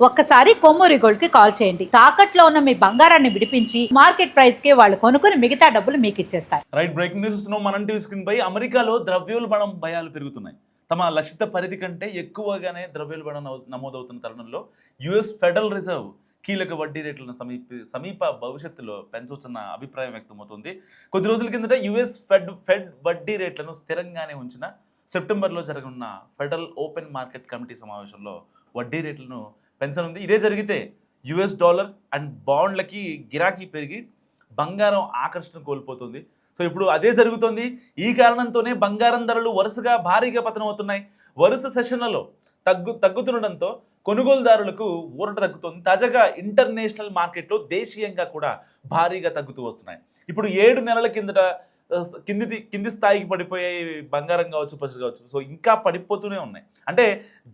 ఒక్కసారి కొమ్మూరి గోల్డ్ కి కాల్ చేయండి. తాకట్లో ఉన్న మీ బంగారాన్ని విడిపించి మార్కెట్ ప్రైస్ కి వాళ్ళు కొనుక్కుని మిగతా డబ్బులు మీకు ఇచ్చేస్తారు. రైట్, బ్రేకింగ్ న్యూస్ మనం టీవీ స్క్రీన్ పై అమెరికాలో ద్రవ్యోల్బణం భయాలు పెరుగుతున్నాయి. తమ లక్షిత పరిధి కంటే ఎక్కువగానే ద్రవ్యోల్బణం నమోదవుతున్న తరుణంలో యుఎస్ ఫెడరల్ రిజర్వ్ కీలక వడ్డీ రేట్లను సమీప భవిష్యత్తులో పెంచవచ్చన్న అభిప్రాయం వ్యక్తమవుతుంది. కొద్ది రోజుల కిందట యుఎస్ ఫెడ్ వడ్డీ రేట్లను స్థిరంగానే ఉంచిన సెప్టెంబర్లో జరగనున్న ఫెడరల్ ఓపెన్ మార్కెట్ కమిటీ సమావేశంలో వడ్డీ రేట్లను పెంచనుంది. ఇదే జరిగితే యుఎస్ డాలర్ అండ్ బాండ్లకి గిరాకీ పెరిగి బంగారం ఆకర్షణ కోల్పోతుంది. సో ఇప్పుడు అదే జరుగుతోంది. ఈ కారణంతోనే బంగారం ధరలు వరుసగా భారీగా పతనమవుతున్నాయి. వరుస సెషన్లలో తగ్గుతుండడంతో కొనుగోలుదారులకు ఊరట తగ్గుతుంది. తాజాగా ఇంటర్నేషనల్ మార్కెట్లో దేశీయంగా కూడా భారీగా తగ్గుతూ వస్తున్నాయి. ఇప్పుడు 7 నెలల కిందట కింది స్థాయికి పడిపోయే బంగారం కావచ్చు, పసుపు కావచ్చు. సో ఇంకా పడిపోతూనే ఉన్నాయి. అంటే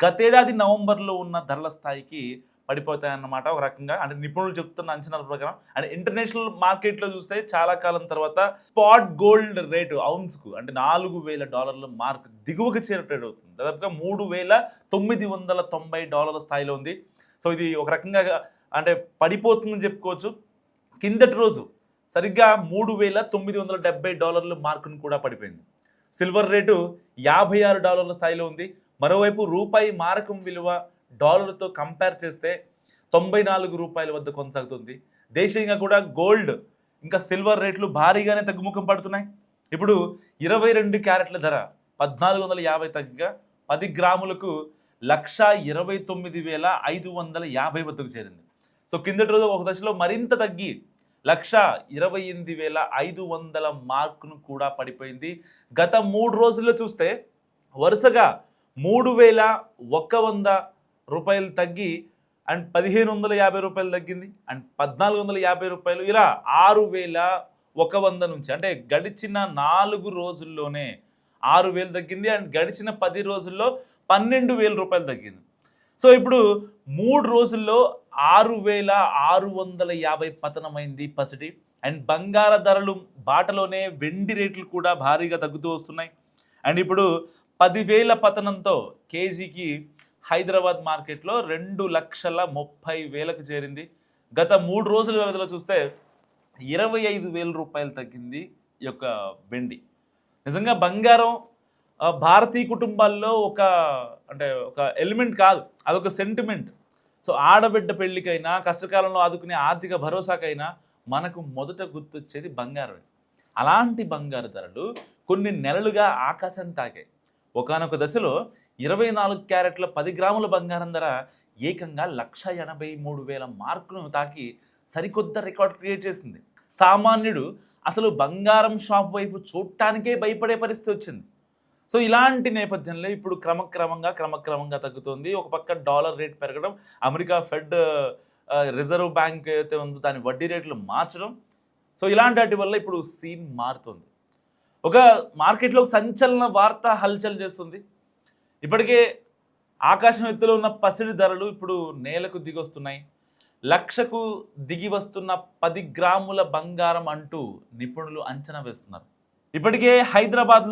గతేడాది నవంబర్లో ఉన్న ధరల స్థాయికి పడిపోతాయన్నమాట ఒక రకంగా. అంటే నిపుణులు చెప్తున్న అంచనాల ప్రకారం. అంటే ఇంటర్నేషనల్ మార్కెట్లో చూస్తే చాలా కాలం తర్వాత స్పాట్ గోల్డ్ రేటు ఔన్స్కు అంటే $4,000 మార్క్ దిగువకు ట్రేడ్ అవుతుంది. దాదాపుగా $3,990 స్థాయిలో ఉంది. సో ఇది ఒక రకంగా అంటే పడిపోతుందని చెప్పుకోవచ్చు. కిందటి రోజు సరిగ్గా $3,970 మార్కును కూడా పడిపోయింది. సిల్వర్ రేటు $56 స్థాయిలో ఉంది. మరోవైపు రూపాయి మారకం విలువ డాలర్తో కంపేర్ చేస్తే $94 వద్ద కొనసాగుతుంది. దేశీయంగా కూడా గోల్డ్ ఇంకా సిల్వర్ రేట్లు భారీగానే తగ్గుముఖం పడుతున్నాయి. ఇప్పుడు 22 క్యారెట్ల ధర 1,450 తగ్గగా 10 గ్రాములకు 1,29,550 వద్దకు చేరింది. సో కిందటి రోజు ఒక దశలో మరింత తగ్గి 1,28,500 మార్కును కూడా పడిపోయింది. గత 3 రోజుల్లో చూస్తే వరుసగా $3,100 తగ్గి అండ్ $1,550 తగ్గింది అండ్ $1,450 ఇలా 6,100 నుంచి అంటే గడిచిన 4 రోజుల్లోనే 6,000 తగ్గింది అండ్ గడిచిన 10 రోజుల్లో $12,000 తగ్గింది. సో ఇప్పుడు 3 రోజుల్లో 6,650 పతనమైంది పసిడి. అండ్ బంగార ధరలు బాటలోనే వెండి రేట్లు కూడా భారీగా తగ్గుతూ వస్తున్నాయి. అండ్ ఇప్పుడు 10,000 పతనంతో కేజీకి హైదరాబాద్ మార్కెట్లో 2,30,000కు చేరింది. గత 3 రోజుల వ్యవధిలో చూస్తే $25,000 తగ్గింది ఈ యొక్క వెండి. నిజంగా బంగారం భారతీయ కుటుంబాల్లో ఒక ఎలిమెంట్ కాదు, అదొక సెంటిమెంట్. సో ఆడబిడ్డ పెళ్ళికైనా కష్టకాలంలో ఆదుకునే ఆర్థిక భరోసాకైనా మనకు మొదట గుర్తొచ్చేది బంగారమే. అలాంటి బంగారు ధరలు కొన్ని నెలలుగా ఆకాశం తాకాయి. ఒకానొక దశలో 24 క్యారెట్ల 10 గ్రాముల బంగారం ధర ఏకంగా 1,83,000 మార్కును తాకి సరికొత్త రికార్డ్ క్రియేట్ చేసింది. సామాన్యుడు అసలు బంగారం షాప్ వైపు చూడటానికే భయపడే పరిస్థితి వచ్చింది. సో ఇలాంటి నేపథ్యంలో ఇప్పుడు క్రమక్రమంగా తగ్గుతుంది. ఒక పక్క డాలర్ రేట్ పెరగడం, అమెరికా ఫెడ్ రిజర్వ్ బ్యాంక్ ఏదైతే ఉందో దాని వడ్డీ రేట్లు మార్చడం. సో ఇలాంటి వాటి వల్ల ఇప్పుడు సీన్ మారుతుంది. ఒక మార్కెట్లో సంచలన వార్త హల్చల్ చేస్తుంది. ఇప్పటికే ఆకాశం ఎత్తులో ఉన్న పసిడి ధరలు ఇప్పుడు నేలకు దిగొస్తున్నాయి. 1,00,000కు దిగి వస్తున్న 10 గ్రాముల బంగారం అంటూ నిపుణులు అంచనా వేస్తున్నారు. ఇప్పటికే హైదరాబాద్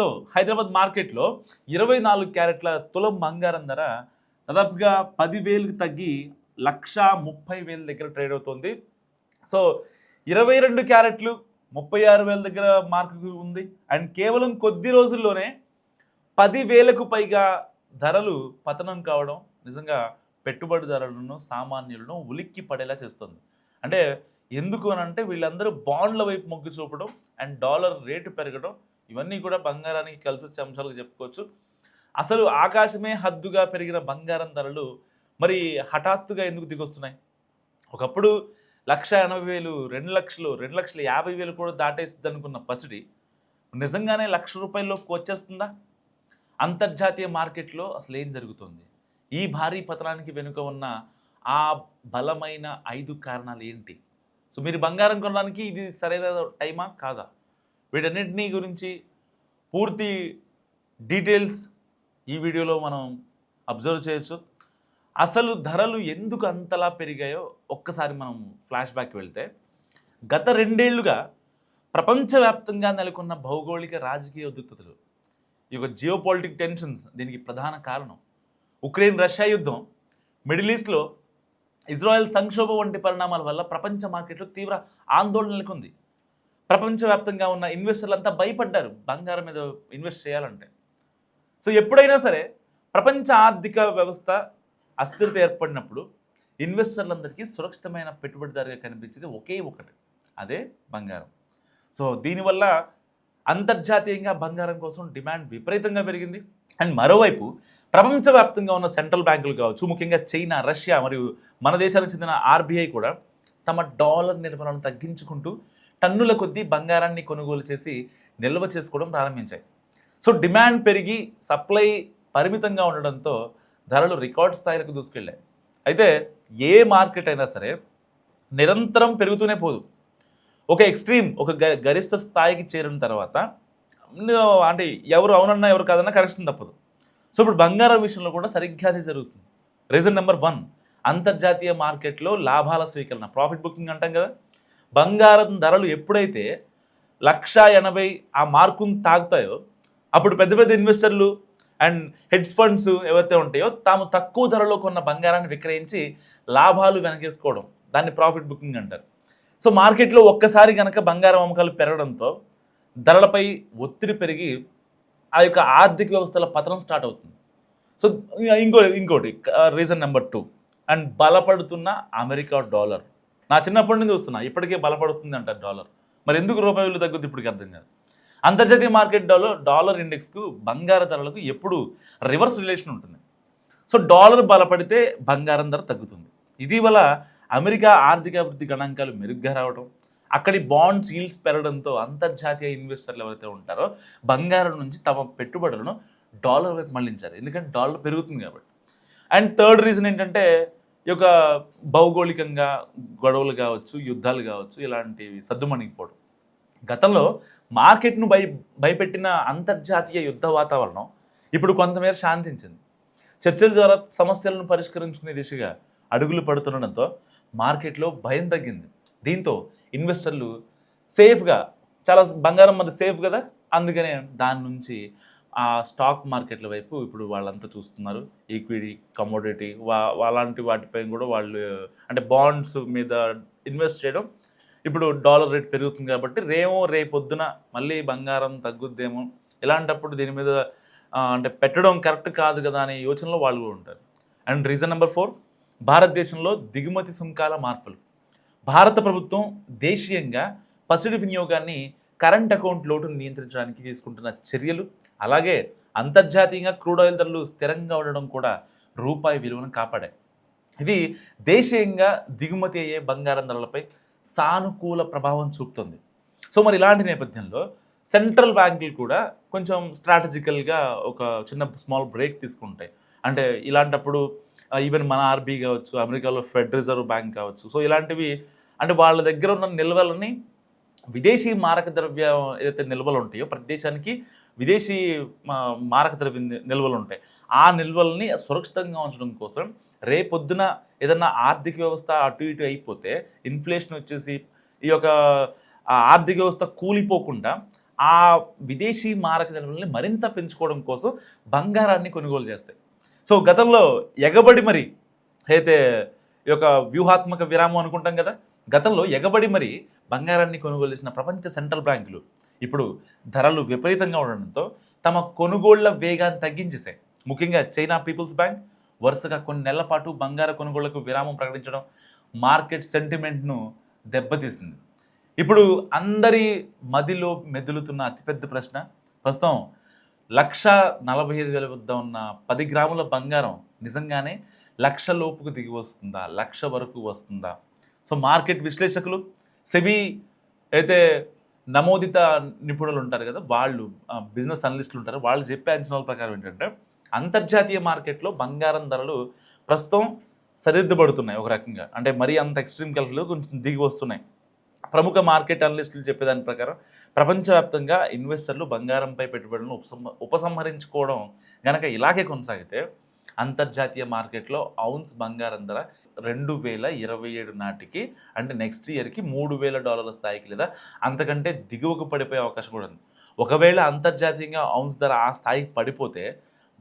మార్కెట్లో 24 క్యారెట్ల తులం బంగారం ధర దాదాపుగా 10,000కి తగ్గి 1,30,000 దగ్గర ట్రేడ్ అవుతుంది. సో 22 క్యారెట్లు 36,000 దగ్గర మార్కు ఉంది. అండ్ కేవలం కొద్ది రోజుల్లోనే 10,000కు పైగా ధరలు పతనం కావడం నిజంగా పెట్టుబడిదారులను సామాన్యులను ఉలిక్కి పడేలా చేస్తుంది. అంటే ఎందుకు అని అంటే వీళ్ళందరూ బాండ్ల వైపు మొగ్గు చూపడం అండ్ డాలర్ రేటు పెరగడం ఇవన్నీ కూడా బంగారానికి కలిసి వచ్చే అంశాలుగా చెప్పుకోవచ్చు. అసలు ఆకాశమే హద్దుగా పెరిగిన బంగారం ధరలు మరి హఠాత్తుగా ఎందుకు దిగొస్తున్నాయి? ఒకప్పుడు 1,80,000, 2,00,000, 2,50,000 కూడా దాటేస్తుంది అనుకున్న పసిడి నిజంగానే ₹1,00,000లోకి వచ్చేస్తుందా? అంతర్జాతీయ మార్కెట్లో అసలు ఏం జరుగుతుంది? ఈ భారీ పతనానికి వెనుక ఉన్న ఆ బలమైన 5 కారణాలు ఏంటి? సో మీరు బంగారం కొనడానికి ఇది సరైన టైమా కాదా? వీటన్నింటినీ గురించి పూర్తి డీటెయిల్స్ ఈ వీడియోలో మనం అబ్జర్వ్ చేయొచ్చు. అసలు ధరలు ఎందుకు అంతలా పెరిగాయో ఒక్కసారి మనం ఫ్లాష్ బ్యాక్ వెళ్తే గత 2 ఏళ్లుగా ప్రపంచవ్యాప్తంగా నెలకొన్న భౌగోళిక రాజకీయ ఉద్రిక్తతలు, ఈ యొక్క జియోపాలిటిక్ టెన్షన్స్ దీనికి ప్రధాన కారణం. ఉక్రెయిన్ రష్యా యుద్ధం, మిడిల్ ఈస్ట్లో ఇజ్రాయెల్ సంక్షోభం వంటి పరిణామాల వల్ల ప్రపంచ మార్కెట్లో తీవ్ర ఆందోళన నెలకొంది. ప్రపంచవ్యాప్తంగా ఉన్న ఇన్వెస్టర్లు అంతా భయపడ్డారు బంగారం మీద ఇన్వెస్ట్ చేయాలంటే. సో ఎప్పుడైనా సరే ప్రపంచ ఆర్థిక వ్యవస్థ అస్థిరత ఏర్పడినప్పుడు ఇన్వెస్టర్లందరికీ సురక్షితమైన పెట్టుబడిదారుగా కనిపించేది ఒకే ఒకటి, అదే బంగారం. సో దీనివల్ల అంతర్జాతీయంగా బంగారం కోసం డిమాండ్ విపరీతంగా పెరిగింది. అండ్ మరోవైపు ప్రపంచవ్యాప్తంగా ఉన్న సెంట్రల్ బ్యాంకులు కావచ్చు, ముఖ్యంగా చైనా, రష్యా మరియు మన దేశానికి చెందిన ఆర్బీఐ కూడా తమ డాలర్ నిల్వలను తగ్గించుకుంటూ టన్నుల కొద్దీ బంగారాన్ని కొనుగోలు చేసి నిల్వ చేసుకోవడం ప్రారంభించాయి. సో డిమాండ్ పెరిగి సప్లై పరిమితంగా ఉండడంతో ధరలు రికార్డ్ స్థాయిలకు దూసుకెళ్ళాయి. అయితే ఏ మార్కెట్ అయినా సరే నిరంతరం పెరుగుతూనే పోదు. ఒక ఎక్స్ట్రీమ్, ఒక గరిష్ట స్థాయికి చేరిన తర్వాత అంటే ఎవరు అవునన్నా ఎవరు కాదన్నా కరెక్షన్ తప్పదు. సో ఇప్పుడు బంగారం విషయంలో కూడా సరిగ్గా అదే జరుగుతుంది. రీజన్ నెంబర్ 1, అంతర్జాతీయ మార్కెట్లో లాభాల స్వీకరణ, ప్రాఫిట్ బుకింగ్ అంటాం కదా. బంగారం ధరలు ఎప్పుడైతే 1,80,000 ఆ మార్కును తాగుతాయో అప్పుడు పెద్ద పెద్ద ఇన్వెస్టర్లు అండ్ హెడ్జ్ ఫండ్స్ ఏవైతే ఉంటాయో తాము తక్కువ ధరలో కొన్న బంగారాన్ని విక్రయించి లాభాలు వెనకేసుకోవడం, దాన్ని ప్రాఫిట్ బుకింగ్ అంటారు. సో మార్కెట్లో ఒక్కసారి కనుక బంగారం అమ్మకాలు పెరగడంతో ధరలపై ఒత్తిడి పెరిగి ఆ యొక్క ఆర్థిక వ్యవస్థల పతనం స్టార్ట్ అవుతుంది. సో ఇంకోటి రీజన్ నెంబర్ 2, అండ్ బలపడుతున్న అమెరికా డాలర్. నా చిన్నప్పటి నుంచి చూస్తున్నా, ఇప్పటికే బలపడుతుంది అంటారు డాలర్. మరి ఎందుకు రూపాయి విలువ తగ్గుద్ది ఇప్పటికి అర్థం కాదు. అంతర్జాతీయ మార్కెట్లో డాలర్ ఇండెక్స్కు బంగారు ధరలకు ఎప్పుడు రివర్స్ రిలేషన్ ఉంటుంది. సో డాలర్ బలపడితే బంగారం ధర తగ్గుతుంది. ఇటీవల అమెరికా ఆర్థిక అభివృద్ధి గణాంకాలు మెరుగ్గా రావడం, అక్కడి బాండ్స్ ఈల్డ్స్ పెరగడంతో అంతర్జాతీయ ఇన్వెస్టర్లు ఎవరైతే ఉంటారో బంగారం నుంచి తమ పెట్టుబడులను డాలర్ వైపు మళ్లించారు. ఎందుకంటే డాలర్ పెరుగుతుంది కాబట్టి. అండ్ థర్డ్ రీజన్ ఏంటంటే ఈ యొక్క భౌగోళికంగా గొడవలు కావచ్చు, యుద్ధాలు కావచ్చు, ఇలాంటివి సద్దుమణిగిపోవడం. గతంలో మార్కెట్ను భయపెట్టిన అంతర్జాతీయ యుద్ధ వాతావరణం ఇప్పుడు కొంతమేర శాంతించింది. చర్చల ద్వారా సమస్యలను పరిష్కరించుకునే దిశగా అడుగులు పడుతుండడంతో మార్కెట్లో భయం తగ్గింది. దీంతో ఇన్వెస్టర్లు సేఫ్గా, చాలా బంగారం మరి సేఫ్ కదా, అందుకనే దాని నుంచి ఆ స్టాక్ మార్కెట్ల వైపు ఇప్పుడు వాళ్ళంతా చూస్తున్నారు. ఈక్విటీ, కమోడిటీ అలాంటి వాటిపై కూడా వాళ్ళు అంటే బాండ్స్ మీద ఇన్వెస్ట్ చేయడం. ఇప్పుడు డాలర్ రేట్ పెరుగుతుంది కాబట్టి రేపొద్దున మళ్ళీ బంగారం తగ్గుద్దేమో, ఇలాంటప్పుడు దీని మీద అంటే పెట్టడం కరెక్ట్ కాదు కదా అనే యోచనలో వాళ్ళు కూడా ఉంటారు. అండ్ రీజన్ నెంబర్ 4, భారతదేశంలో దిగుమతి సుంకాల మార్పులు. భారత ప్రభుత్వం దేశీయంగా పసిడి వినియోగాన్ని, కరెంట్ అకౌంట్ లోటును నియంత్రించడానికి తీసుకుంటున్న చర్యలు, అలాగే అంతర్జాతీయంగా క్రూడ్ ఆయిల్ ధరలు స్థిరంగా ఉండడం కూడా రూపాయి విలువను కాపాడాయి. ఇది దేశీయంగా దిగుమతి అయ్యే బంగారం ధరలపై సానుకూల ప్రభావం చూపుతుంది. సో మరి ఇలాంటి నేపథ్యంలో సెంట్రల్ బ్యాంకులు కూడా కొంచెం స్ట్రాటజికల్గా ఒక చిన్న స్మాల్ బ్రేక్ తీసుకుంటాయి. అంటే ఇలాంటప్పుడు ఈవెన్ మన ఆర్బీ కావచ్చు, అమెరికాలో ఫెడ్ రిజర్వ్ బ్యాంక్ కావచ్చు, సో ఇలాంటివి అంటే వాళ్ళ దగ్గర ఉన్న నిల్వలని విదేశీ మారక ద్రవ్యం ఏదైతే నిల్వలు ఉంటాయో, ప్రతి దేశానికి విదేశీ మారక ద్రవ్య నిల్వలు ఉంటాయి. ఆ నిల్వల్ని సురక్షితంగా ఉంచడం కోసం రేపొద్దున ఏదన్నా ఆర్థిక వ్యవస్థ అటు ఇటు అయిపోతే, ఇన్ఫ్లేషన్ వచ్చేసి ఈ యొక్క ఆర్థిక వ్యవస్థ కూలిపోకుండా ఆ విదేశీ మారక నిల్వల్ని మరింత పెంచుకోవడం కోసం బంగారాన్ని కొనుగోలు చేస్తాయి. సో గతంలో ఎగబడి మరి అయితే ఈ యొక్క వ్యూహాత్మక విరామం అనుకుంటాం కదా, గతంలో ఎగబడి మరి బంగారాన్ని కొనుగోలు చేసిన ప్రపంచ సెంట్రల్ బ్యాంకులు ఇప్పుడు ధరలు విపరీతంగా ఉండడంతో తమ కొనుగోళ్ల వేగాన్ని తగ్గించేశాయి. ముఖ్యంగా చైనా పీపుల్స్ బ్యాంక్ వరుసగా కొన్ని నెలల పాటు బంగార కొనుగోళ్లకు విరామం ప్రకటించడం మార్కెట్ సెంటిమెంట్ను దెబ్బతీస్తుంది. ఇప్పుడు అందరి మదిలో మెదులుతున్న అతిపెద్ద ప్రశ్న, ప్రస్తుతం 1,45,000 వద్ద ఉన్న 10 గ్రాముల బంగారం నిజంగానే 1,00,000 లోపుకు దిగి వస్తుందా, 1,00,000 వరకు వస్తుందా? సో మార్కెట్ విశ్లేషకులు, సెబీ అయితే నమోదిత నిపుణులు ఉంటారు కదా, వాళ్ళు బిజినెస్ అనలిస్టులు ఉంటారు, వాళ్ళు చెప్పే అంచనాల ప్రకారం ఏంటంటే అంతర్జాతీయ మార్కెట్లో బంగారం ధరలు ప్రస్తుతం సరిదిద్దబడుతున్నాయి ఒక రకంగా. అంటే మరీ అంత ఎక్స్ట్రీమ్ కలర్లో కొంచెం దిగి వస్తున్నాయి. ప్రముఖ మార్కెట్ అనలిస్టులు చెప్పేదాని ప్రకారం ప్రపంచవ్యాప్తంగా ఇన్వెస్టర్లు బంగారంపై పెట్టుబడులను ఉపసంహరించుకోవడం గనక ఇలాగే కొనసాగితే అంతర్జాతీయ మార్కెట్లో ఔన్స్ బంగారం ధర 2027 నాటికి అంటే నెక్స్ట్ ఇయర్కి $3,000 స్థాయికి లేదా అంతకంటే దిగువకు పడిపోయే అవకాశం కూడా ఉంది. ఒకవేళ అంతర్జాతీయంగా ఔన్స్ ధర ఆ స్థాయికి పడిపోతే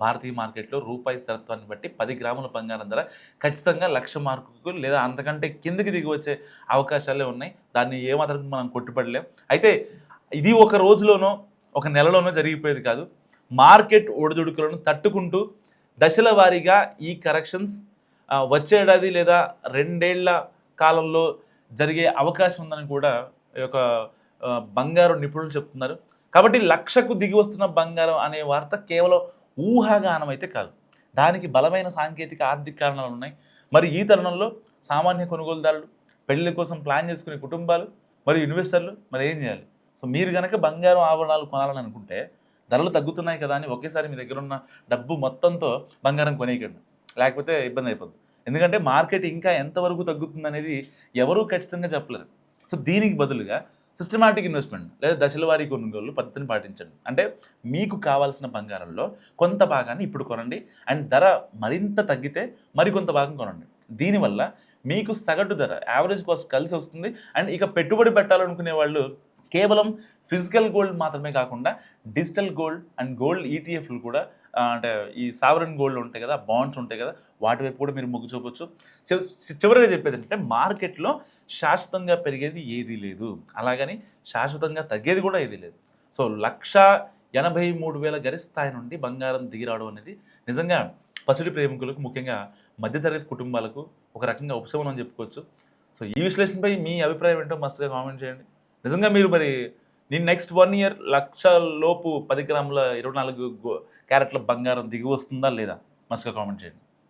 భారతీయ మార్కెట్లో రూపాయి స్థిరత్వాన్ని బట్టి 10 గ్రాముల బంగారం ధర ఖచ్చితంగా 1,00,000 మార్కుకు లేదా అంతకంటే కిందకి దిగి వచ్చే అవకాశాలే ఉన్నాయి. దాన్ని ఏమాత్రం మనం కొట్టుపడలేం. అయితే ఇది ఒక రోజులోనో ఒక నెలలోనో జరిగిపోయేది కాదు. మార్కెట్ ఒడిదుడుకులను తట్టుకుంటూ దశల వారీగా ఈ కరెక్షన్స్ వచ్చే ఏడాది లేదా 2 ఏళ్ల కాలంలో జరిగే అవకాశం ఉందని కూడా ఈ యొక్క బంగారు నిపుణులు చెప్తున్నారు. కాబట్టి 1,00,000కు దిగి వస్తున్న బంగారం అనే వార్త కేవలం ఊహాగానం అయితే కాదు. దానికి బలమైన సాంకేతిక ఆర్థిక కారణాలు ఉన్నాయి. మరి ఈ తరుణంలో సామాన్య కొనుగోలుదారులు, పెళ్లి కోసం ప్లాన్ చేసుకునే కుటుంబాలు మరియు ఇన్వెస్టర్లు మరి ఏం చేయాలి? సో మీరు కనుక బంగారం ఆభరణాలు కొనాలని అనుకుంటే ధరలు తగ్గుతున్నాయి కదా అని ఒకేసారి మీ దగ్గర ఉన్న డబ్బు మొత్తంతో బంగారం కొనేయకండి, లేకపోతే ఇబ్బంది అయిపోతుంది. ఎందుకంటే మార్కెట్ ఇంకా ఎంతవరకు తగ్గుతుంది అనేది ఎవరూ ఖచ్చితంగా చెప్పలేరు. సో దీనికి బదులుగా సిస్టమాటిక్ ఇన్వెస్ట్మెంట్ లేదా దశల వారీ కొనుగోలు పద్ధతిని పాటించండి. అంటే మీకు కావాల్సిన బంగారంలో కొంత భాగాన్ని ఇప్పుడు కొనండి అండ్ ధర మరింత తగ్గితే మరికొంత భాగం కొనండి. దీనివల్ల మీకు సగటు ధర యావరేజ్ కాస్ట్ కలిసి వస్తుంది. అండ్ ఇక పెట్టుబడి పెట్టాలనుకునే వాళ్ళు కేవలం ఫిజికల్ గోల్డ్ మాత్రమే కాకుండా డిజిటల్ గోల్డ్ అండ్ గోల్డ్ ఈటీఎఫ్లు కూడా అంటే ఈ సావరెన్ గోల్డ్ ఉంటాయి కదా, బాండ్స్ ఉంటాయి కదా, వాటి వైపు కూడా మీరు మొగ్గు చూపొచ్చు. చివరిగా చెప్పేది ఏంటంటే మార్కెట్లో శాశ్వతంగా పెరిగేది ఏదీ లేదు, అలాగని శాశ్వతంగా తగ్గేది కూడా ఏదీ లేదు. సో 1,83,000 గరిస్థాయి నుండి బంగారం దిగిరావడం అనేది నిజంగా పసిడి ప్రేమికులకు, ముఖ్యంగా మధ్యతరగతి కుటుంబాలకు ఒక రకంగా ఉపశమనం చెప్పుకోవచ్చు. సో ఈ విశ్లేషణపై మీ అభిప్రాయం ఏంటో మస్తుగా కామెంట్ చేయండి. నిజంగా మీరు మరి నేను నెక్స్ట్ 1 ఇయర్ 1,00,000 లోపు 10 గ్రాముల 24 క్యారెట్ల బంగారం దిగి వస్తుందా లేదా మస్తుగా కామెంట్ చేయండి.